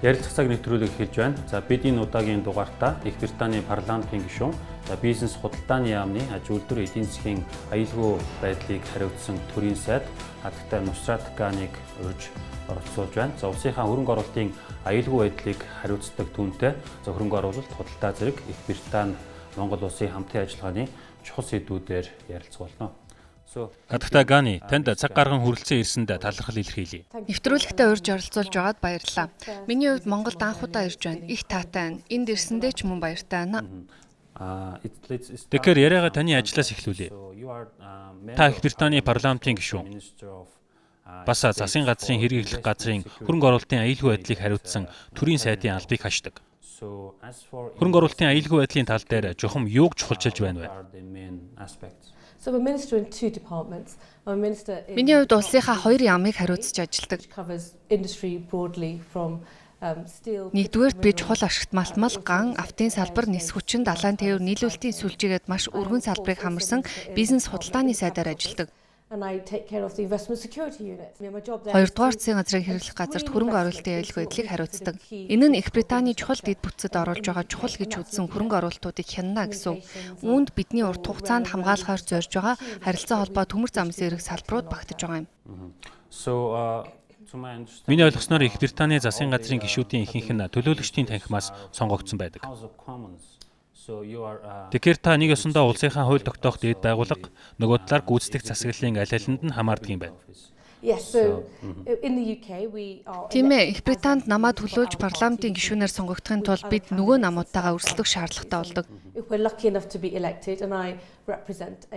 Ярилцах цаг нэвтрүүлэг эхэлж байна. За бид энэ удаагийн дугаартаа Их Британийн Парламентын гишүүн, бизнес худалдааны яамны үйлдвэр эдийн засгийн аюулгүй байдлыг хариуцсан төрийн сайд хатагтай Нусрат Ганиг урьж оролцуулж байна. За улсынхаа хөрөнгө оруулалтын аюулгүй байдлыг хариуцдаг түнтэй хөрөнгө оруулалт, худалдаа зэрэг Их Британи Монгол улсын хамтын ажиллагааны чухал сэдвүүдээр ярилцах болно. Хатагтай Гани, танд цаг гарган хүрэлцэн ирсэнд талархал илэрхийлье. Нэвтрүүлэгтээ урьж оролцуулж байгаад баярлалаа. Миний хувьд Монголд анх удаа ирж байна. Их таатай байна. Энд ирсэндээ ч мөн баяртай байна. Тэгэхээр яриагаа таны ажлаас эхлүүлье. Та Их Британийн Парламентын гишүүн. Бас Засгийн Газрын Хэрэг Эрхлэх газрын хөрөнгө оруулалтын аюулгүй байдлыг хариуцсан төрийн сайдын албыг хашдаг. Хөрөнгө оруулалтын аюулгүй байдлын тал дээр жухам юуг чухалчилж байна вэ? Миний хувьд улсынхаа хоёр яамыг хариуцж ажилладаг. Нэгдүгээрт би чухал ашигт малтмал, ган, автын салбар, нис хүчин, далайн тээвэр, нийлүүлэлтийн сүлжээгээд маш өргөн салбарыг хамарсан бизнес худалдааны сайдаар ажилладаг. Хоёрдугаар Засгийн Газрын Хэрэг Эрхлэх газарт хөрөнгө оруулалтын аюулгүй байдлыг хариуцдаг. Энэ нь Их Британий чухал дэд бүтцэд оруулж байгаа чухал гэж үзсэн хөрөнгө оруулалтуудыг хянана гэсэн. Үүнд бидний урт хугацаанд хамгаалахаар зорьж байгаа харилцаа холбоо төмөр замын зэрэг салбарууд багтаж байгаа юм. Миний ойлгосноор Их Британий Засгийн Газрын гишүүдийн ихэнх нь төлөөлөгчдийн танхимаас сонгогдсон байдаг. Тэгэхээр та нэг ёсондоо улсынхаа хууль тогтоох дээд байгууллага, нөгөө талаар гүйцэтгэх засаглалын аль алинд нь хамаардаг юм байна. Тийм ээ, Их Британд намаа төлөөлж парламентын гишүүнээр сонгогдохын тулд бид нөгөө намуудтайгаа өрсөлдөх шаардлагатай болдог.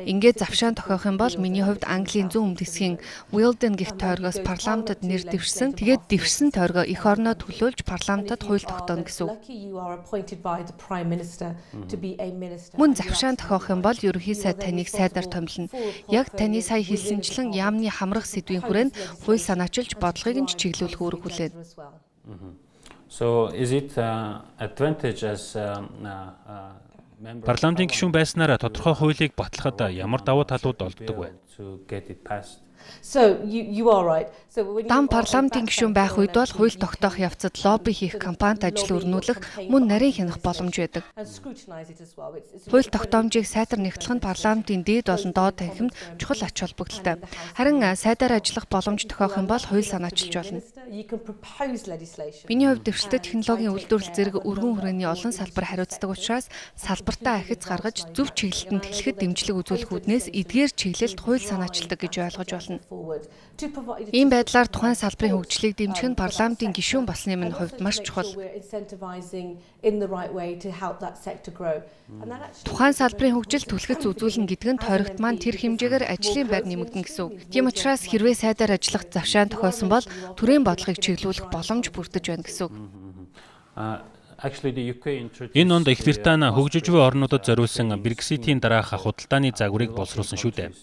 Ингээд завшаан тохиох юм бол миний хувьд Английн зүүн өмнөдгсгийн Уилден гэх тойргоос парламентод нэр дэвшсэн. Тэгээд дэвшсэн тойргоо эх орноо төлөөлж парламентод хууль тогтооно гэсэн үг. Мөн завшаан тохиох юм бол ерөнхий сайд таныг сайдаар томилно. Яг таны сая хэлсэнчлэн яамны хамрах сэдвийн хүрээнд хууль санаачилж бодлогыг нь чиглүүлэх үүрэг хүлээнэ. So is it advantage as Парламентын гишүүн байснаар тодорхой хуулийг батлахад ямар давуу талууд олддог вэ? Дам парламентын гишүүн байх үед бол хууль тогтоох явцад лобби хийх кампанит ажил өрнүүлэх мөн нарийн хянах боломж байдаг. Хууль тогтоомжийг сайтар нэгтлэх нь парламентын дээд болон доод танхимд чухал ач холбогдолтой. Харин сайдаар ажиллах боломж тохиох юм бол хууль санаачилж болно. Миний хувьд дэвшилтэй технологийн үйлдвэрлэл зэрэг өргөн хүрээний олон салбар хариуцдаг учраас салбартаа ахиц гаргаж зөв чиглэлтэнд хэлэхэд дэмжлэг үзүүлэх үүднээс эдгээр чиглэлд хууль санаачилдаг гэж ойлгож байна. Ийм байдлаар тухайн салбарын хөгжлийг дэмжих нь парламентын гишүүн болсны минь хувьд маш чухал. Тухайн салбарын хөгжил түлхэц үзүүлнэ гэдэг нь тойрогт маань тэр хэмжээгээр ажлын байр нэмэгдэнэ гэсэн үг. Тийм учраас хэрвээ сайдаар ажиллах завшаан тохиосон бол төрийн бодлогыг чиглүүлэх боломж бүрдэж байна гэсэн үг. Энэ онд Их Британи хөгжиж буй орнуудад зориулсан Брекситийн дараах худалдааны загварыг боловсруулсан шүү дээ.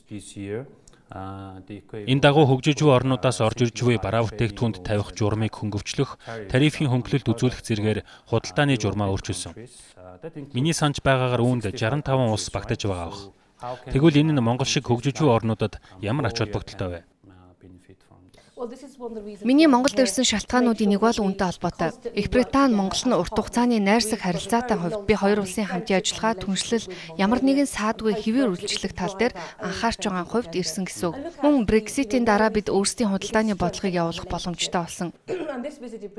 Энэ дагуу хөгжиж буй орнуудаас орж ирж буй бараа бүтээгдэхүүнд тавих журмыг хөнгөвчлөх, тарифын хөнгөлөлт үзүүлэх зэргээр худалдааны журмаа өөрчилсөн. Миний санаж байгаагаар үүнд 65 улс багтаж байгаа бах. Тэгвэл энэ нь Монгол шиг хөгжиж буй орнуудад ямар ач холбогдолтой вэ? Миний Монголд ирсэн шалтгаануудын нэг бол үүнтэй холбоотой. Их Британи Монгол нь урт хугацааны найрсаг харилцаатай хувьд би хоёр улсын хамтын ажиллагаа түншлэл ямар нэгэн саадгүй хэвээр үйлчлэх тал дээр анхаарч байгаа хувьд ирсэн гэсэн үг. Мөн Брекситийн дараа бид өөрсдийн худалдааны бодлогыг явуулах боломжтой болсон.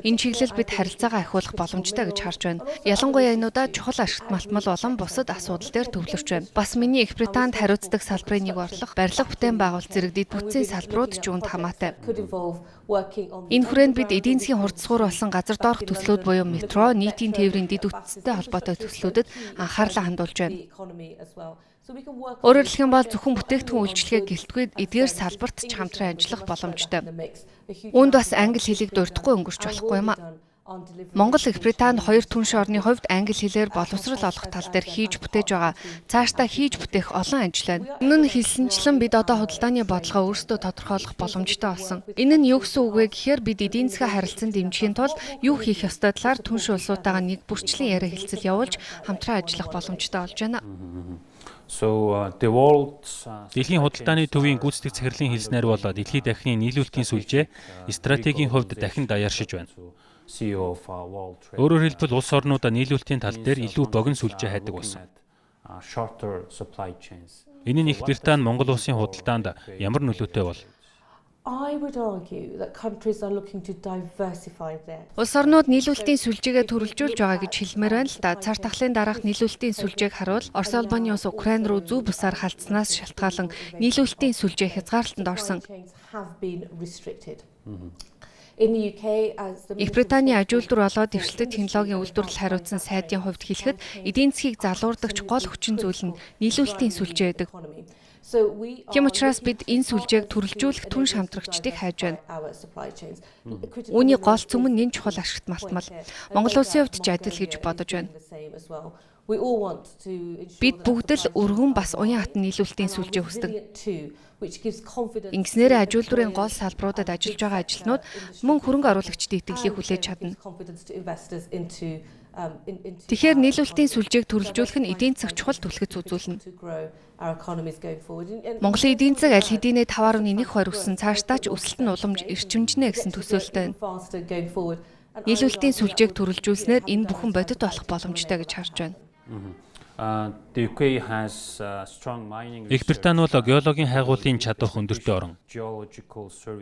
Энэ чиглэл бид харилцаагаа ахиулах боломжтой гэж харж байна. Ялангуяа энэ удаа чухал ашигт малтмал болон бусад асуудал дээр төвлөрч байна. Бас миний Их Британд хариуцдаг салбарын нэг орлох, барилга бүтээн байгуулалт зэрэг дэд бүтцийн салбарууд ч үүнд хамаатай. Энэ хүрээнд бид эдийн засгийн хурцсуур болсон газар доорх төслүүд буюу метро, нийтийн тээврийн дэд бүтцтэй холбоотой төслүүдэд анхаарлаа хандуулж байна. Өөрөөр хэлэх юм бол зөвхөн бүтээгдэхүүн үйлчлэгээ гэлтгүй эдгээр салбарт ч хамтран ажиллах боломжтой. Үүнд бас англи хэлийг дурдахгүй өнгөрч болохгүй юм а. Монгол Их Британи хоёр түнш орны хувьд англи хэлээр боловсрол олох тал дээр хийж бүтээж байгаа. Цаашдаа хийж бүтээх олон ажил байна. Энэ нь хэлсэнчлэн бид одоо худалдааны бодлогоо өөрсдөө тодорхойлох боломжтой болсон. Энэ нь юу гэсэн үг вэ гэхээр бид эдийн засгийн харилцан дэмжихийн тулд юу хийх ёстой талаар түнш улсуудаагаа нэг бүрчлэн яриа хэлцэл явуулж хамтран ажиллах боломжтой болж байна. Дэлхийн худалдааны төвийн гүйцэтгэх захирлын хэлснээр бол дэлхийд дахины нийлүүлэлтийн сүлжээ стратегийн хувьд дахин даяаршиж байна. CEO of World Trade. Өөрөөр хэлбэл улс орнуудаа нийлүүлэлтийн тал дээр илүү богино сүлжээ хайдаг болсон. Shorter supply chains. Энэ нь Их Британи Монгол улсын худалдаанд ямар нөлөөтэй бол? I would argue that countries are looking to diversify their. Улс орнууд нийлүүлэлтийн сүлжээгээ төрөлжүүлж байгаа гэж хэлмээр байна л да. Цар тахлын дараах нийлүүлэлтийн сүлжээг харуул Орос улбаны улс Украин руу зүү бусаар халтснаас шалтгаалan нийлүүлэлтийн сүлжээ хязгаарлалтанд орсон. In the UK as the Их Британий аж үйлдвэр болоод дэвшилтэт технологийн үйлдвэрлэл хариуцсан сайдын хувьд хэлэхэд эдийн засгийг залуурдагч гол хүчин зүйл нь нийлүүлэлтийн сүлжээ гэдэг. Тийм учраас бид энэ сүлжээг төрөлжүүлэх түн шамтрагчдыг хайж байна. Үүний гол цөм нь энэ чухал ашигт малтмал. Монгол улсын хувьд ч адил гэж бодож байна. Бид бүгд л өргөн бас уян хатан нийлүүлэлтийн сүлжээ хүсдэг. Ингэснээр аж үйлдвэрийн гол салбаруудад ажиллаж байгаа ажилтнууд мөн хөрөнгө оруулагчдын итгэлийг хүлээж чадна. Тэгэхээр нийлүүлэлтийн сүлжээг төрөлжүүлэх нь эдийн засаг чухал түлхэц үзүүлнэ. Монголын эдийн засаг аль хэдийнэ 5.1% өссөн, цаашдаа ч өсөлт нь уламж эрчимжнэ гэсэн төсөөлтөй байна. Нийлүүлэлтийн сүлжээг төрөлжүүлснээр энэ бүхэн бодит болох боломжтой гэж харж байна. Их Британи бол геологийн хайгуулын чадвар өндөртэй орн.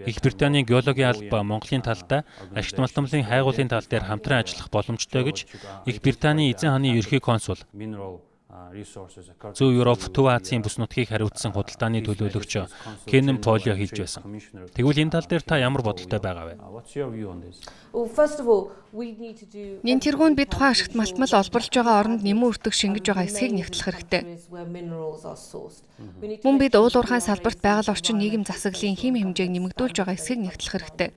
Их Британийн геологийн алба Монголын талдаа ашигт малтмалын хайгуулын тал дээр хамтран ажиллах боломжтой гэж Их Британий эзэн хааны ерхий консул Зөв Европ, Төв Азийн бүс нутгийг хариуцсан худалдааны төлөөлөгч Кенэн Полио хэлж байсан. Тэгвэл энэ тал дээр та ямар бодолтой байгаа вэ? Нин тэргүүнд бид тухайн ашигт малтмал олборлож байгаа оронд нэмэн өртөг шингэж байгаа эсхийг нэгтлэх хэрэгтэй. Мөн бид уул уурхайн салбарт байгаль орчин нийгэм засаглалын хим хэмжээг нэмэгдүүлж байгаа эсхийг нэгтлэх хэрэгтэй.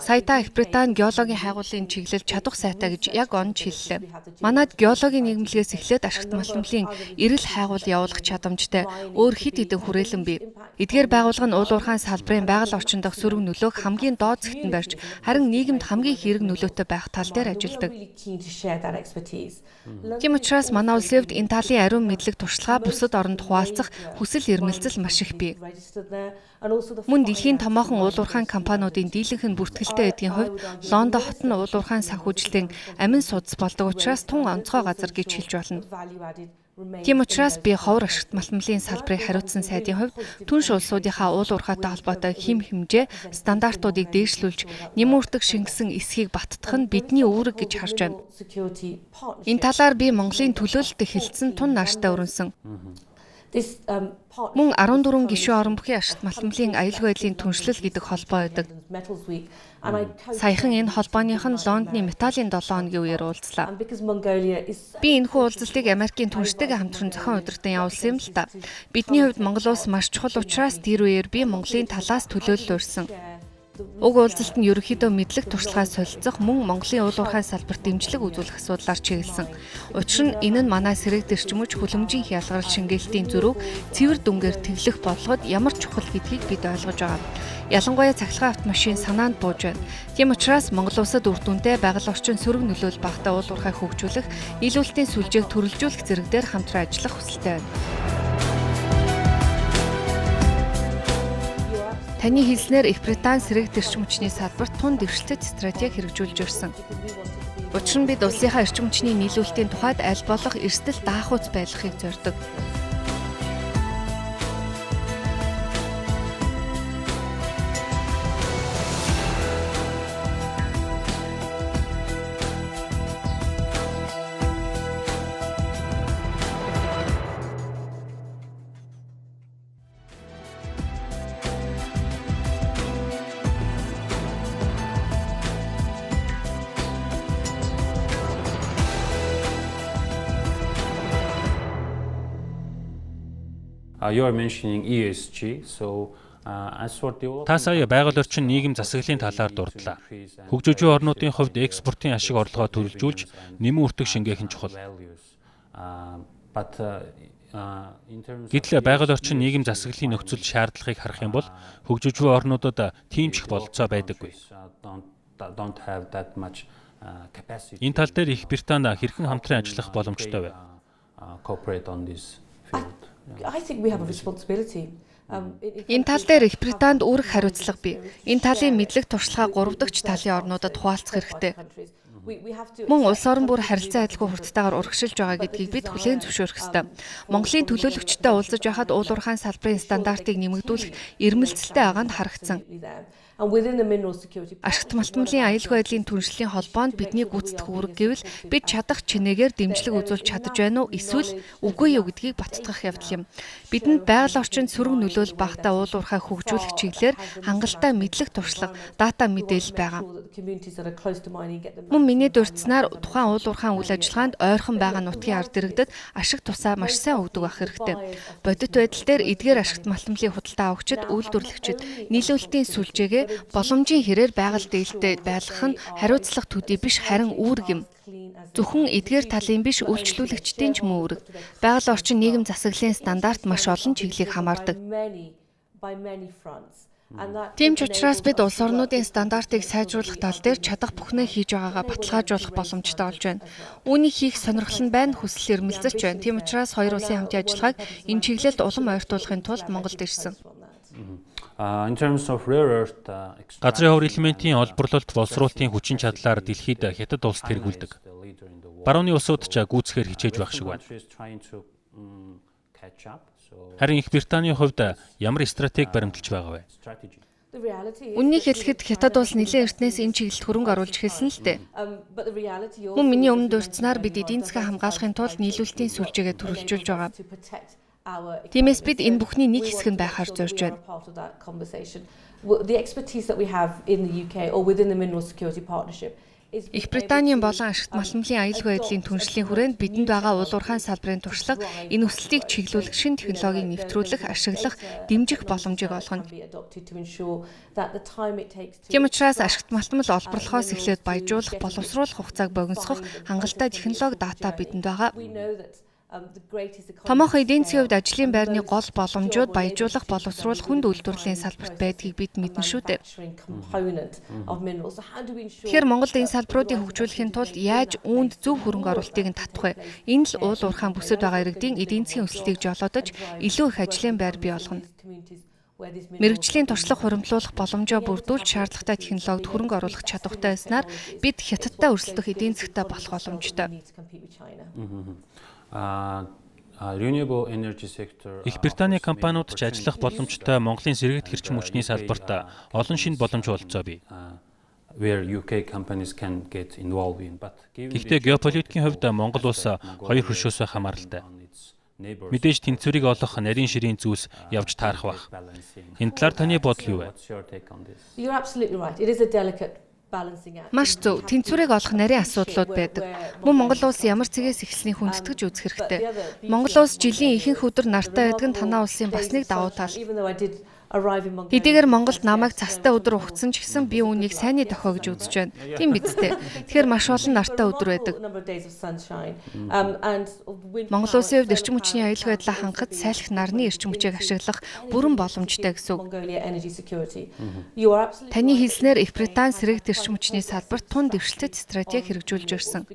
Саята Их Британи геологийн хайгуулын чиглэл чадах сайтай гэж яг онж хэллээ. Манайд геологийн нийгэмлэгээс эхлээд ашигт малтмалын эрэл хайгуул явуулах чадамжтай өөр хэд хэдэн хүрээлэн бий. Эдгээр байгууллага нь уул уурхайн салбарын байгаль орчин дахь сөрөг нөлөөг хамгийн доод зэгтэн барьж харин нийгэмд хамгийн хэрэг нөлөөтэй байх тал дээр ажилладаг. Тийм учраас манай улсын хувьд энэ талын ариун мэдлэг туршлага бусад оронд хуваалцах хүсэл эрмэлзэл маш их бий. Мөн дэлхийн томоохон уул уурхайн компаниудын дийлэнх нь бүртгэлтэй эдийн хувьд Лондон хот нь уул уурхайн санхүүжилтийн амин судас болдог учраас тун онцгой газар гэж хэлж болно. Тийм учраас би ховор ашигт малтмалын салбарыг хариуцсан сайдын хувьд түнш улсуудынхаа уул уурхайтай холбоотой хим хэмжээ стандартуудыг дээшлүүлж нэмэн өртөг шингэсэн эсхийг баттдах нь бидний үүрэг гэж харж байна. Энэ талаар би Монголын төлөөлөлтөд хэлсэн тун нааштай өрнсөн. Мөн 14 гишүүн орон бүхий ашигт малтмалын аюулгүй байдлын түншлэл гэдэг холбоо байдаг. Саяхан энэ холбооных нь Лондоны металлын 7 хоногийн үеэр уулзлаа. Би энэхүү уулзалтыг Америкийн түнштэйгээ хамтран зохион удирдан явуулсан юм л та. Бидний хувьд Монгол улс маш чухал учраас тэр үеэр би Монголын талаас төлөөлөл өрсөн. Уг уулзалт нь ерөнхийдөө мэдлэг туршлагаа солилцох мөн Монголын уул уурхай салбарт дэмжлэг үзүүлэх асуудлаар чиглэсэн. Учир нь энэ нь манай сэрэг дэрчмөж хүлэмжийн хялгарал шингээлтийн зөрүүг цэвэр дүнгээр тэглэх бодлогод ямар чухал гэдгийг бид ойлгож байгаа. Ялангуяа цахилгаан автомашин санаанд бууж байна. Тийм учраас Монгол улсад үр дүнтэй байгаль орчин сөрөг нөлөөлөл багтаа уул уурхай хөгжүүлэх, нийлүүлэлтийн сүлжээг төрөлжүүлэх зэрэг дээр хамтран ажиллах хүсэлтэй байна. Таны хэлснээр Их Британи сэрэг эрчим хүчний салбарт тун дэвшилтэт стратеги хэрэгжүүлж ирсэн. Учир нь бид улсынхаа эрчим хүчний нийлүүлэлтийн тухайд аль болох эрсдэл даахуйц байлгахыг зорддог. You are mentioning ESG, so as for the Та сая байгаль орчин нийгэм засаглалын талаар дурдлаа. Хөгжиж буй орнуудын хувьд экспортын ашиг орлогоо төлөвлөж нэмэн өртөг шингээх нь чухал. Гэтэл байгаль орчин нийгэм засаглалын нөхцөл шаардлагыг харах юм бол хөгжиж буй орнуудад тийм ч их бололцоо байдаггүй. Энэ тал дээр Их Британи хэрхэн хамтран ажиллах боломжтой вэ? I think we have a responsibility. Энэ тал дээр Их Британд үүрэг хариуцлага бий. Энэ талын мэдлэг туршлагаа 3 дахь талын орнуудад хуваалцах хэрэгтэй. Мөн улс орон бүр харилцан адилгүй хурдтайгаар урагшилж байгаа гэдгийг бид хүлээн зөвшөөрөх ёстой. Монголын төлөөлөгчтэй уулзаж байхад уул уурхайн салбарын стандартыг нэмэгдүүлэх эрмэлзэлтэй байгаа нь харагдсан. Ашигт малтмалын аюулгүй байдлын түншлэлийн холбоонд бидний гүйцэтгэх үүрэг гэвэл бид чадах чинээгээр дэмжлэг үзүүлж чадаж байна уу эсвэл үгүй юу гэдгийг баттгах явдал юм. Бидэнд байгаль орчинд сөрөг нөлөөлөл багтаа уул уурхай хөгжүүлэх чиглэлээр хангалттай мэдлэг туршлага, дата мэдээлэл байгаа. Мөн миний дурдсанаар тухайн уул уурхайн үйл ажиллагаанд ойрхон байгаа нутгийн ард иргэдэд ашиг тусаа маш сайн өгдөг байх хэрэгтэй. Бодит байдал дээр эдгээр ашигт малтмалын худалдаа авагчид, үйлдвэрлэгчид нийлүүлэлтийн сүлжээгээ боломжийн хэрээр байгаль дээлтэй байлгах нь хариуцлах төдий биш харин үүрэг юм. Зөвхөн эдгээр талын биш үйлчлүүлэгчдийн ч мөн үүрэг. Байгаль орчин нийгэм засаглалын стандарт маш олон чиглэлийг хамаардаг. Тийм ч учраас бид улс орнуудын стандартыг сайжруулах тал дээр чадах бүхнээ хийж байгаагаа баталгаажуулах боломжтой болж байна. Үүнийг хийх сонирхол нь байна, хүсэл эрмэлзэж байна. Тийм учраас хоёр улсын хамтын ажиллагааг энэ чиглэлд улам ойртуулахын тулд Монголд ирсэн. Газрын хувь элементийн олборлолт боловсруулалтын хүчин чадлаар дэлхийд хятад улсад хэрэгүүлдэг. Барууны улсууд ч гүйцэхээр хичээж байх шиг байна. Харин Их Британийн хувьд ямар стратеги баримталж байгаа вэ? Үннийг хэлэхэд хятад улс нэлээд эртнээс энэ чиглэлд хөрөнгө оруулж эхэлсэн л дээ. Мөн миний өмнө дурдсанаар бид эдийн засгаа хамгаалахын тулд нийлүүлэлтийн сүлжээгээ төрөлжүүлж байгаа. Тиймээс бид энэ бүхний нэг хэсэг нь байхаар зорж байна. Их Британийн болон ашигт малтмалын аюулгүй байдлын түншлэлийн хүрээнд бидэнд байгаа уул уурхайн салбарын туршлага энэ өсөлтийг чиглүүлэх шинэ технологиг нэвтрүүлэх, ашиглах, дэмжих боломжийг олгоно. Тийм учраас ашигт малтмал олборлохоос эхлээд баяжуулах, боловсруулах хугацааг богиносгох хангалттай технологи дата бидэнд байгаа. Томоохон эдийн засгийн хувьд ажлын байрны гол боломжууд баяжуулах, боловсруулах, хүнд үйлдвэрлэлийн салбарт байдгийг бид мэднэ шүү дээ. Тэгэхээр Монголд энэ салбаруудыг хөгжүүлэхийн тулд яаж үүнд зөв хөрөнгө оруулалтыг нь татах вэ? Энэ л уул уурхайн бүсэд байгаа иргэдийн эдийн засгийн өсөлтийг жолоодож илүү их ажлын байр бий болгоно. Мэргэжлийн туршлага хуримтлуулах боломжоо бүрдүүлж шаардлагатай технологид хөрөнгө оруулах чадвартай байснаар бид хятадтай өрсөлдөх эдийн засгтай болох боломжтой. Их Британий компаниуд ч ажиллах боломжтой Монголын сэргээгт хэрчим хүчний салбарт олон шинэ боломж олцоо бий. Гэхдээ геополитикийн хувьд Монгол улс хоёр хөршөөсөө хамааралтай. Мэдээж тэнцвэрийг олох нарийн ширийн зүйлс явж таарах байх. Энэ талаар таны бодол юу вэ? Маш зөв. Тэнцвэрийг олох нарийн асуудлууд байдаг. Мөн Монгол улс ямар цэгээс эхэлснийг хүндэтгэж үзэх хэрэгтэй. Монгол улс жилийн ихэнх өдөр нартай байдаг нь танаа улсын бас нэг давуу тал. Хэдийгээр Монголд намайг цастай өдөр ухацсан ч гэсэн би үүнийг сайнны дохио гэж үзэж байна. Тийм биз дээ. Тэгэхээр маш олон нартай өдөр байдаг. Монгол улсын хувьд эрчим хүчний аюулгүй байдлаа хангахад сайлах нарны эрчим хүчийг ашиглах бүрэн боломжтой гэсэн үг. Таны хэлснээр Их Британи сэргээгт эрчим хүчний салбарт тун дэвшилтэт стратеги хэрэгжүүлж ирсэн.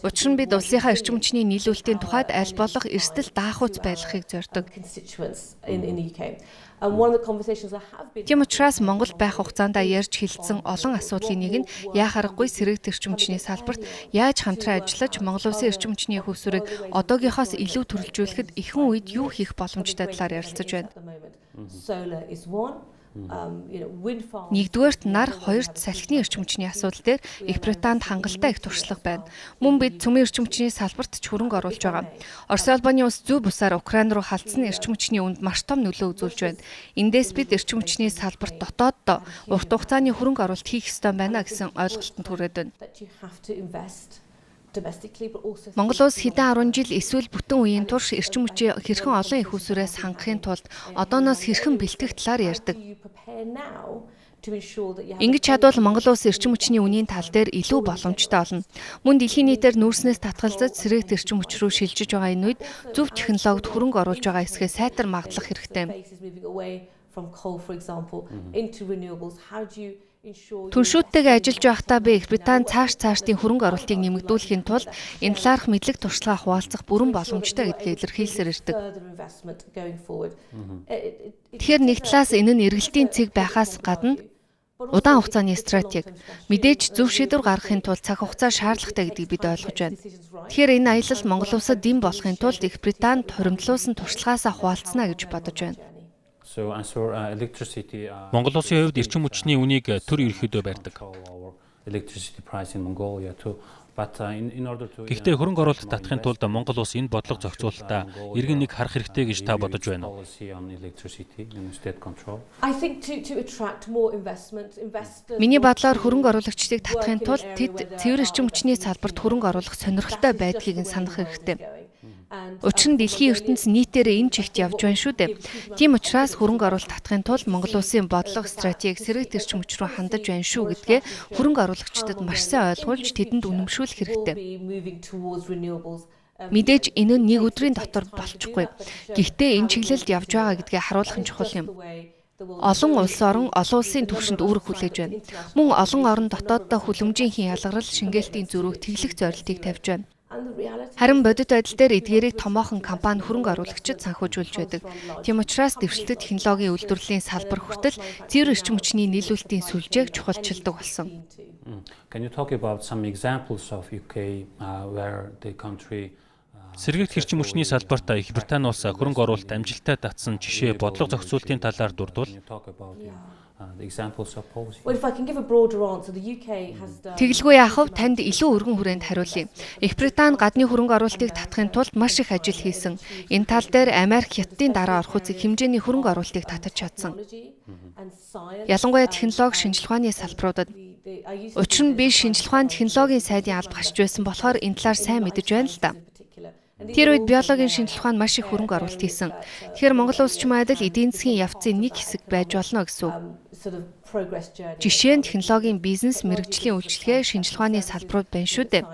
Учир нь бид улсынхаа эрчим хүчний нийлүүлэлтийн тухайд аль болох эрсдэл даахууц байлгахыг зорддог. Тийм учраас Монголд байх хугацаанд ярьж хэлсэн олон асуудлын нэг нь яах аргагүй сэргээгт эрчим хүчний салбарт яаж хамтран ажиллаж Монгол улсын эрчим хүчний хөгсвөрийг одоогийнхоос илүү төрөлжүүлэхэд ихэнх үед юу хийх боломжтой талаар ярилцаж байна. Нэгдүгээрт нар, хоёрт салхины эрчим хүчний асуудал дээр Их Британд хангалттай их туршлага байна. Мөн бид цөмийн эрчим хүчний салбарт ч хөрөнгө оруулж байгаа. Орос улбаны улс зүй бусаар Украин руу халдсан эрчим хүчний үнд маш том нөлөө үзүүлж байна. Эндээс бид эрчим хүчний салбарт дотооддоо урт хугацааны хөрөнгө оруулалт хийх ёстой байна гэсэн ойлголтод хүрээд байна. Монгол улс хэдэн 10 жил эсвэл бүтэн үеийн турш эрчим хүчээ хэрхэн олон их усүрээс хангахын тулд одооноос хэрхэн бэлтгэх талаар ярьдаг. Ингэж чадвал Монгол улс эрчим хүчний үнийн тал дээр илүү боломжтой болно. Мөн дэлхийн нийтээр нүүрснээс татгалзаж сэргээгт эрчим хүч рүү шилжиж байгаа энэ үед зөв технологид хөрөнгө оруулж байгаа эсгээ сайтар магадлах хэрэгтэй юм. Түншүүдтэйгээ ажиллаж байхдаа би Их Британь цаашдын хөрөнгө оруулалтыг нэмэгдүүлэхийн тулд энэ талаарх мэдлэг туршлагаа хуваалцах бүрэн боломжтой гэдгийг илэрхийлсээр ирдэг. Тэгэхээр нэг талаас энэ нь эргэлтийн цэг байхаас гадна удаан хугацааны стратеги. Мэдээж зөв шийдвэр гаргахын тулд цаг хугацаа шаардлагатай гэдгийг бид ойлгож байна. Тэгэхээр энэ аялал Монгол улсад дэм болохын тулд Их Британд хуримтлуулсан туршлагаасаа хуваалцна гэж бодож байна. Монгол улсын хувьд эрчим хүчний үнийг төр ерөөхдөө барьдаг. Гэхдээ хөрөнгө оруулалт татахын тулд Монгол улс энэ бодлого зохицуулалтаа иргэн нэг харах хэрэгтэй гэж та бодож байна уу? Миний бодлоор хөрөнгө оруулагчдыг татахын тулд тэд цэвэр эрчим хүчний салбарт хөрөнгө оруулах сонирхолтой байдгийг нь санах хэрэгтэй. Учир нь дэлхийн ертөнцийн нийтээрээ энэ чигт явж байна шүү дээ. Тийм учраас хөрөнгө оруулалт татахын тулд Монгол улсын бодлого, стратеги сэргээгт эрчим хүч рүү хандаж байна шүү гэдгээ хөрөнгө оруулагчдад маш сайн ойлгуулж тэдэнд үнэмшүүлэх хэрэгтэй. Мэдээж энэ нь нэг өдрийн дотор болчихгүй. Гэхдээ энэ чиглэлд явж байгаа гэдгээ харуулах нь чухал юм. Олон улс орон олон улсын түвшинд үүрэг хүлээж байна. Мөн олон орон дотооддоо хүлэмжийн ялгарл, шингээлтийн зөрүүг тэглэх зорилтыг тавьж байна. Харин бодит байдал дээр эдгээрийг томоохон компани хөрөнгө оруулагчид санхүүжүүлж байдаг. Тийм учраас дэвшилтэт технологийн үйлдвэрлэлийн салбар хүртэл цэвэр эрчим хүчний нийлүүлэлтийн сүлжээг чухалчилдаг болсон. Сэргээгт эрчим хүчний салбарт Их Британи улс хөрөнгө оруулалт амжилттай татсан жишээ бодлого зохицуулалтын талаар дурдвал Тэглгүй яахав танд илүү өргөн хүрээнд хариулъя. Их Британи гадны хөрөнгө оруулалтыг татахын тулд маш их ажил хийсэн. Энэ тал дээр Америк, Хятадын дараа орох үзэг хэмжээний хөрөнгө оруулалтыг татаж чадсан. Ялангуяа технологи шинжилгээ ухааны салбаруудад. Учир нь би шинжилгээ ухааны технологийн сайдын алба хашиж байсан болохоор энэ талаар сайн мэдэж байна л да. Тэр үед биологийн шинжилгээ ухаанд маш их хөрөнгө оруулалт хийсэн. Тэгэхээр Монгол улс ч юм адил эдийн засгийн явцын нэг хэсэг байж болно гэсэн үг. Жишээ нь технологийн бизнес, мэрэгжлийн үйлчлэгээ, шинжилгээ ухааны салбарууд байна шүү дээ.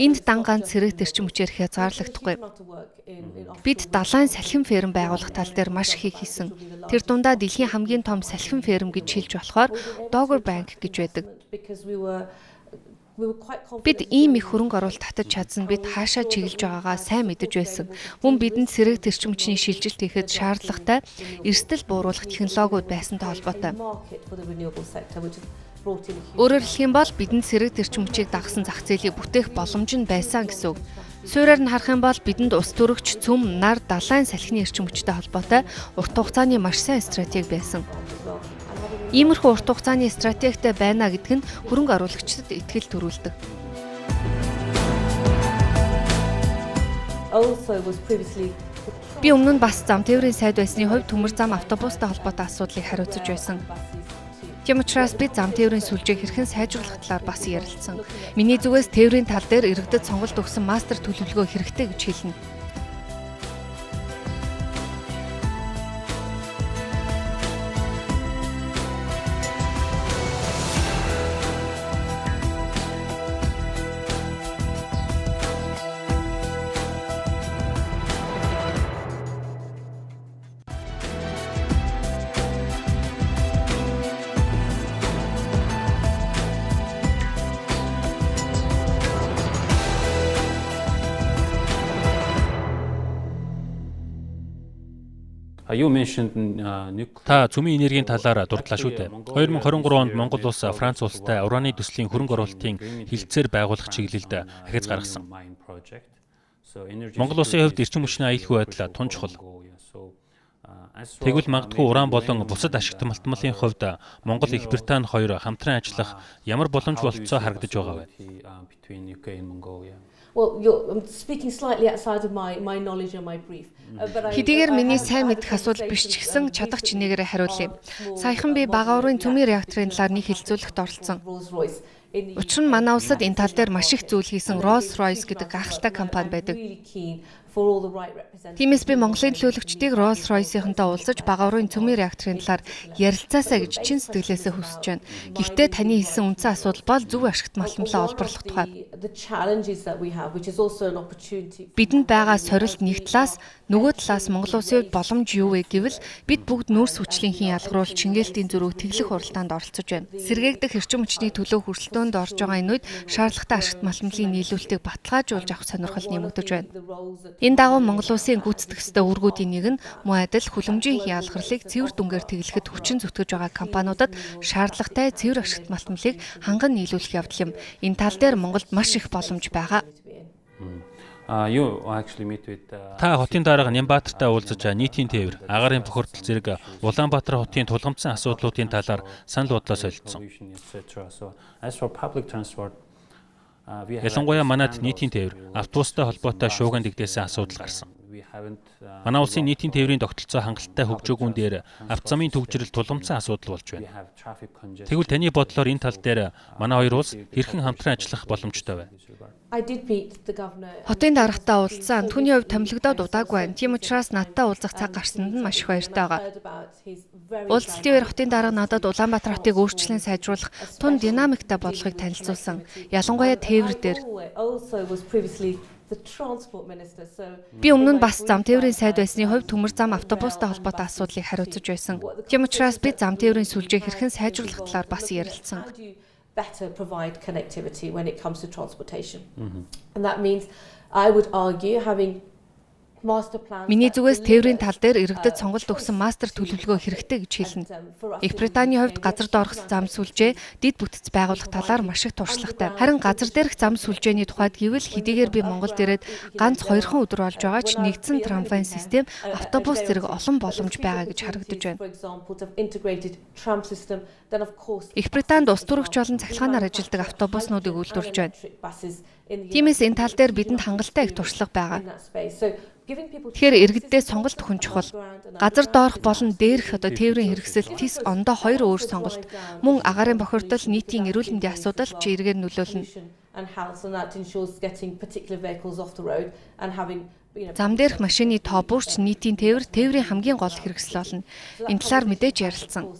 Энд дан ганц сэргээгт эрчим хүчээр хязгаарлагдахгүй. Бид далайн салхин ферм байгуулах тал дээр маш их хийсэн. Тэр дундаа дэлхийн хамгийн том салхин ферм гэж хэлж болохоор Dogger Bank гэж байдаг. Бид ийм их хөрөнгө оруулалт татаж чадсан бид хаашаа чиглэж байгаагаа сайн мэдэж байсан. Мөн бидэнд сэргээгт эрчим хүчний шилжилт хийхэд шаардлагатай эрсдэл бууруулах технологиуд байсантай холбоотой. Өөрөөр хэлэх юм бол бидэнд сэргээгт эрчим хүчийг дагсан зах зээлийг бүтээх боломж нь байсан гэсэн үг. Суурьаар нь харах юм бол бидэнд ус төрөгч, цөм, нар, далайн салхины эрчим хүчтэй холбоотой урт хугацааны маш сайн стратеги байсан. Иймэрхүү урт хугацааны стратегтэй байна гэдг нь хөрөнгө оруулагчдад итгэл төрүүлдэг. Би өмнө нь бас зам тээврийн сайд байсны хувьд төмөр зам автобустай холбоотой асуудлыг хариуцаж байсан. Тийм учраас би зам тээврийн сүлжээг хэрхэн сайжруулах талаар бас ярилцсан. Миний зүгээс тээврийн тал дээр иргэдэд сонголт өгсөн мастер төлөвлөгөө хэрэгтэй гэж хэлнэ. Та цөмийн энергийн талаар дурдлаа шүү дээ. 2023 онд Монгол улс Франц улстай ураны төслийн хөрөнгө оруулалтын хилцээр байгуулах чиглэлд ахиц гаргасан. Монгол улсын хувьд эрчим хүчний аюулгүй байдал тун чухал. Тэгвэл магадгүй уран болон бусад ашиг томилтмолын хувьд Монгол Их Британи хоёр хамтран ажиллах ямар боломж болцоо харагдаж байгаа вэ? Хэдийгээр миний сайн мэдэх асуудал биш ч гэсэн чадах чинээгээр хариулъя. Саяхан би бага урын цөмийн реакторын талаар нэг хэлцүүлэгт оролцсон. Учир нь манай улсад энэ тал дээр маш их зүйл хийсэн Rolls-Royce гэдэг гахалтай компани байдаг. for all the right representatives. Тиймээс би Монголын төлөөлөгчдийг Rolls-Royce-ийнхэнтэй уулзаж бага урын цөмийн реакторын талаар ярилцаасаа гэж чин сэтгэлээсээ хүсэж байна. Гэхдээ таны хэлсэн үндсэн асуудал бол зөв ашигт маламлаа олборлох тухай. The challenges that we have, which is also an opportunity. Бидэнд байгаа сорилт нэг талаас нөгөө талаас Монгол улсын хувьд боломж юу вэ гэвэл бид бүгд нүүрс хүчлийнхэн ялгаруул Чингээлтийн зөрүүг тэглэх уралдаанд оролцож байна. Сэргээгдэх эрчим хүчний төлөө хүрэлтөөнд орж байгаа энэ үед шаардлагатай ашигт маламлын нийлүүлэлтийг баталгаажуулж авах сонирхол нэмэгдэж байна. Энэ дагуу Монгол улсын гүйцэтгэх ёстой үүргүүдийн нэг нь мөн адил хүлэмжийн ялгарлыг цэвэр дүнгээр тэглэхэд хүчин зүтгэж байгаа компаниудад шаардлагатай цэвэр ашигт маламлыг ханган нийлүүлэх явдал юм. Энэ тал дээр Монголд маш их боломж байгаа. Та хотын дарга Нямбаатартай уулзаж нийтийн тээвэр, агаарын бохирдол зэрэг Улаанбаатар хотын тулгамдсан асуудлуудын талаар санал бодлоо солилцсон. Ялангуяа манайд нийтийн тээвэр, автобустай холбоотой шууган дэгдээсэн асуудал гарсан. Манай улсын нийтийн тээврийн тогтолцоо хангалттай хөгжөөгүүн дээр автозамын төвжирэл тулгамдсан асуудал болж байна. Тэгвэл таны бодлоор энэ тал дээр манай хоёр улс хэрхэн хамтран ажиллах боломжтой вэ? Хотын даргатай уулзсан. Түүний хувьд томилогдоод удаагүй байна. Тийм учраас надтай уулзах цаг гарсанд нь маш их баяртай байгаа. Уулзалтын үеэр хотын дарга надад Улаанбаатар хотыг өөрчлөн сайжруулах тун динамиктай бодлогыг танилцуулсан. Ялангуяа тээвэр дээр. Би өмнө нь бас зам тээврийн сайд байсны хувьд төмөр зам автобустай холбоотой асуудлыг хариуцаж байсан. Тийм учраас би зам тээврийн сүлжээг хэрхэн сайжруулах талаар бас ярилцсан. Better provide connectivity when it comes to transportation. And that means I would argue having master plans. Миний зүгээс тээврийн тал дээр иргэдэд сонголт өгсөн мастер төлөвлөгөө хэрэгтэй гэж хэлнэ. Их Британийн хувьд газар доорх зам сүлжээ дэд бүтц байгуулах талаар маш их туршлагатай. Харин газар дээрх зам сүлжээний тухайд гэвэл хэдийгээр би Монголд ирээд ганц 2 өдөр болж байгаа ч нэгдсэн трамвайн систем, автобус зэрэг олон боломж байгаа гэж харагдаж байна. Их Британд ус төрөгч болон цахилгаанаар ажилладаг автобуснуудыг үйлдвэрлэж байна. Тиймээс энэ тал дээр бидэнд хангалттай их туршлага байгаа. Тэгэхээр иргэддээ сонголт өгөх нь чухал. Газар доорх болон дээрх тээврийн хэрэгсэл тис ондоо 2 өөр сонголт. Мөн агаарын бохирдол, нийтийн эрүүл мэндийн асуудал чи эргээр нөлөөлнө. Зам дээрх машины тоо бүрч нийтийн тээвэр, тээврийн хамгийн гол хэрэгсэл болно. Энэ талаар мэдээж ярилцсан.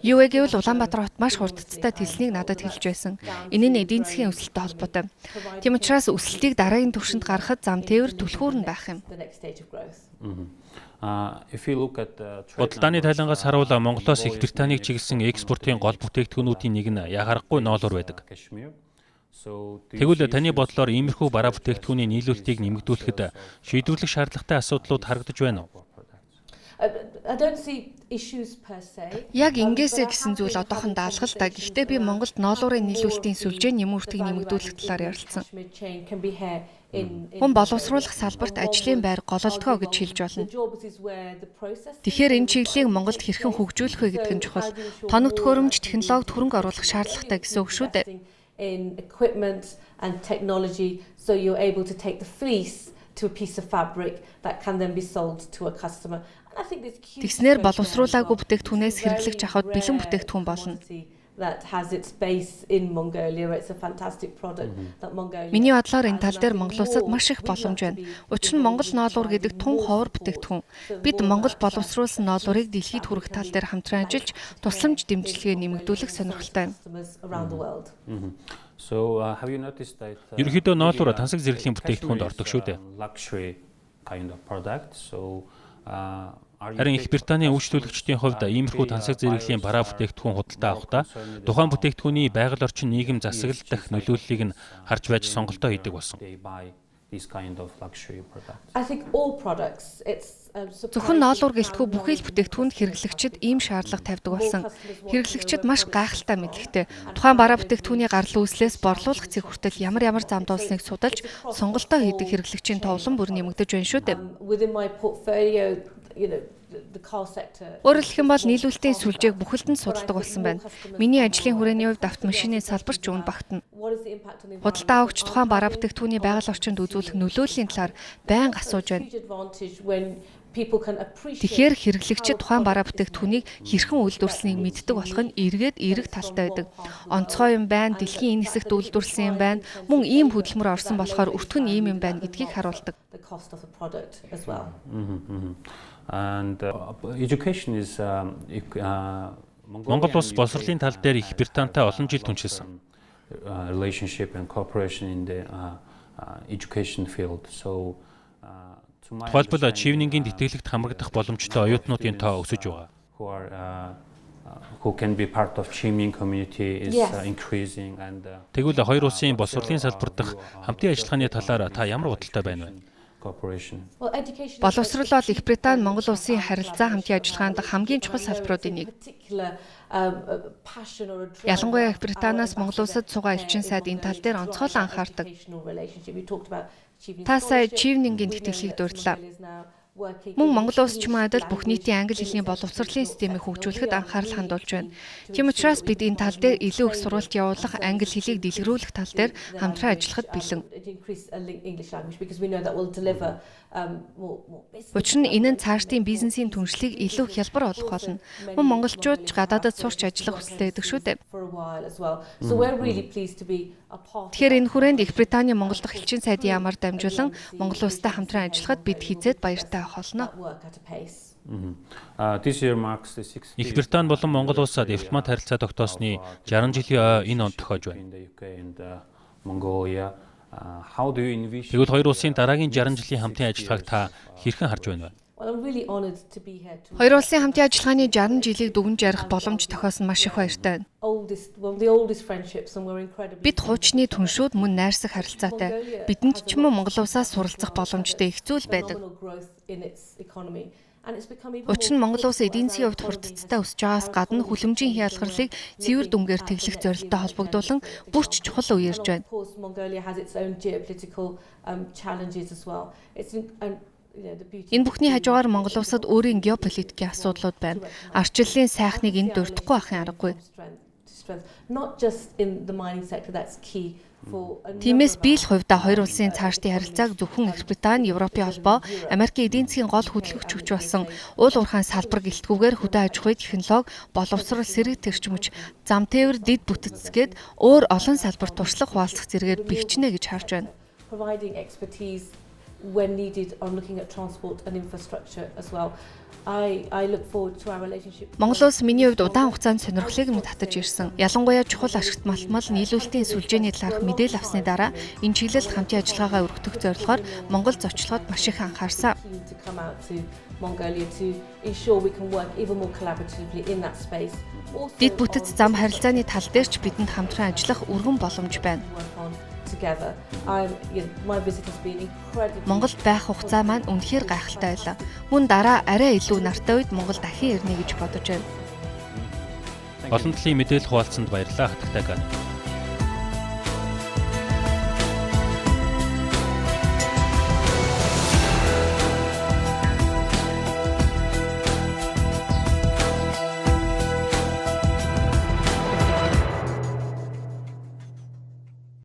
Юу вэ гэвэл Улаанбаатар хот маш хурдцтай тэлснийг надад хэлж байсан. Энэ нь эдийн засгийн өсөлттэй холбоотой. Тийм учраас өсөлтийг дараагийн түвшинд гаргахад зам тээвэр түлхүүр нь байх юм. Худалдааны тайлангаас харуул Монголоос Их Британиг чиглэсэн экспортын гол бүтээгдэхүүнүүдийн нэг нь яхарахгүй ноолуур байдаг. Тэгвэл таны бодлоор иймэрхүү бараа бүтээгдэхүүний нийлүүлэлтийг нэмэгдүүлэхэд шийдвэрлэх шаардлагатай асуудлууд харагдаж байна уу? Яг ингээсээ гэсэн зүйл одоохон даалгал та. Гэхдээ би Монголд ноолуурын нийлүүлэлтийн сүлжээ нэмүүртийг нэмэгдүүлэх талаар ярилцсан. Хүн боловсруулах салбарт ажлын байр гололдгоо гэж хэлж болно. Тэгэхээр энэ чиглэлийг Монголд хэрхэн хөгжүүлэх вэ гэдэг нь чухал. Тоног төхөөрөмж, технологид хөрөнгө оруулах шаардлагатай гэсэн үг шүү дээ. To a piece of fabric that can then be sold to a customer. Тэгснээр боловсруулаагүй бүтээгдэхүүнээс хэрэглэгч авахд бэлэн бүтээгдэхүүн болно. Миний бодлоор энэ тал дээр Монгол улсад маш их боломж байна. Учир нь Монгол ноолуур гэдэг тун ховор бүтээгдэхүүн. Бид Монгол боловсруулсан ноолуурыг дэлхийд хүргэх тал дээр хамтран ажиллаж, тусламж дэмжлэгээ нэмэгдүүлэх сонирхолтой байна. Ерөнхийдөө ноолуур тансаг зэрэглэлийн бүтээгдэхүүнд ордог шүү дээ. Харин Их Британийн үйлчлүүлэгчдийн хувьд иймэрхүү тансаг зэрэглэлийн бараа бүтээгдэхүүн худалдаа авахдаа тухайн бүтээгдэхүүний байгаль орчин нийгэм засаглал дах нөлөөллийг нь харж байж сонголтоо хийдэг болсон. Зөвхөн ноолуур гэлтгүй бүхий л бүтээгдэхүүнд хэрэглэгчид ийм шаардлага тавьдаг болсон. Хэрэглэгчид маш гайхалтай мэдлэгтэй. Тухайн бараа бүтээгдэхүүний гарал үүслээс борлуулах цэг хүртэл ямар зам дуусныг судалж сонголтоо хийдэг хэрэглэгчийн товлон бүр нэмэгдэж байна шүү дээ. Өөрөөр хэлэх юм бол нийлүүлэлтийн сүлжээг бүхэлдэн судалдаг болсон байна. Миний ажлын хүрээний хувьд автомашины салбарч үүнд багтана. Худалдаа авагч тухайн бараа бүтээгдэхүүний байгаль орчинд үзүүлэх нөлөөллийн талаар байнга асууж байна. Тэгэхээр хэрэглэгчид тухайн бараа бүтээгдэхүүнийг хэрхэн үйлдвэрлэснийг мэддэг болох нь эргээд эерэг талтай байдаг. Онцгой юм байна, дэлхийн энэ хэсэгт үйлдвэрлэсэн юм байна, мөн ийм хөдөлмөр орсон болохоор өртгөн ийм юм байна гэдгийг харуулдаг. And education is Монгол улс боловсролын тал дээр Их Британтай олон жил түншилсэн. Relationship and cooperation in the education field. So Тухайлбал чивнингийн тэтгэлэгт хамрагдах боломжтой оюутнуудын тоо өсөж байгаа. Who can be part of Chiming community is increasing and Тэгвэл хоёр улсын боловсролын салбар дах хамтын ажиллагааны талаар та ямар бодолтой байна вэ? cooperation. Боловсрол бол Их Британи Монгол улсын харилцаа хамтын ажиллагаанд хамгийн чухал салбаруудын нэг. Ялангуяа Их Британаас Монгол улсад суугаа элчин сайд энэ тал дээр онцгойлон анхаардаг. Та сая чивнингийн тэтгэлгийг дурдлаа. Мөн Монгол улс ч юм адил бүх нийтийн англи хэлний боловсролын системийг хөгжүүлэхэд анхаарал хандуулж байна. Тийм учраас бид энэ тал дээр илүү их сурвалж явуулах, англи хэлийг дэлгэрүүлэх тал дээр хамтран ажиллахад бэлэн. Учир нь энэ нь цаашдын бизнесийн түншлийг илүү хялбар болгох болно. Мөн монголчууд ч гадаадад сурч ажиллах хүсэлтэй байдаг шүү дээ. Тэгэхээр энэ хүрээнд Их Британи Монгол дахь элчин сайдын яамаар дамжуулан Монгол улстай хамтран ажиллахад бид хизээд баяртай авах болно. Их Британи болон Монгол улсад дипломат харилцаа тогтоосны 60 жилийн энэ онд тохиож байна. Тэгвэл хоёр улсын дараагийн 60 жилийн хамтын ажиллагааг та хэрхэн харж байна вэ? Хоёр улсын хамтын ажиллагааны 60 жилийг дүгнж ярих боломж тохиосон маш их баяртай байна. Бид хуучны түншүүд мөн найрсаг харилцаатай. Бидэнд ч мөн Монгол улсаас суралцах боломжтой их зүйл байдаг. Учир нь Монгол улс эдийн засгийн хувьд хурдцтай өсөж байгаас гадна хүлэмжийн хялгарлыг цэвэр дүнгээр тэглэх зорилттой холбогдуулан бүрч чухал үе ирж байна. Энэ бүхний хажуугаар Монгол улсад өөрийн геополитикийн асуудлууд байна. Арчлалын сайхныг энд дурдахгүй ахын аргагүй. Тиймээс би л хувьдаа хоёр улсын цаашдын харилцааг зөвхөн Их Британи, Европын холбоо, Америкийн эдийн засгийн гол хөдөлгөгч хүч болсон уул уурхайн салбар гэлтгүүгээр хөдөө аж ахуй технологи, боловсрол, сэрэг тэрчмөж, зам тээвэр, дэд бүтцгээд өөр олон салбарт туршлага хуваалцах зэрэгээр бэхжинэ гэж харж байна. When needed on looking at transport and infrastructure as well. I look forward to our relationship. Монгол улс миний хувьд удаан хугацаанд сонирхлыг минь татаж ирсэн. Ялангуяа чухал ашигт малтмал нийлүүлэлтийн сүлжээний талаарх мэдээлэл авсны дараа энэ чиглэлд хамтын ажиллагаагаа өргөдөх зорилгоор Монгол зочлоход маш их анхаарсан. Mongolia to ensure we can work even more collaboratively in that space. Дэд бүтэц зам харилцааны тал дээр ч бидэнд хамтран ажиллах өргөн боломж байна. Монголд байх хугацаа маань үнэхээр гайхалтай байлаа. Мөн дараа арай илүү нартай үед Монгол дахин ирнэ гэж бодож байна. Олон талын мэдээлэл хуваалцсанд баярлалаа Хатагтай Гани.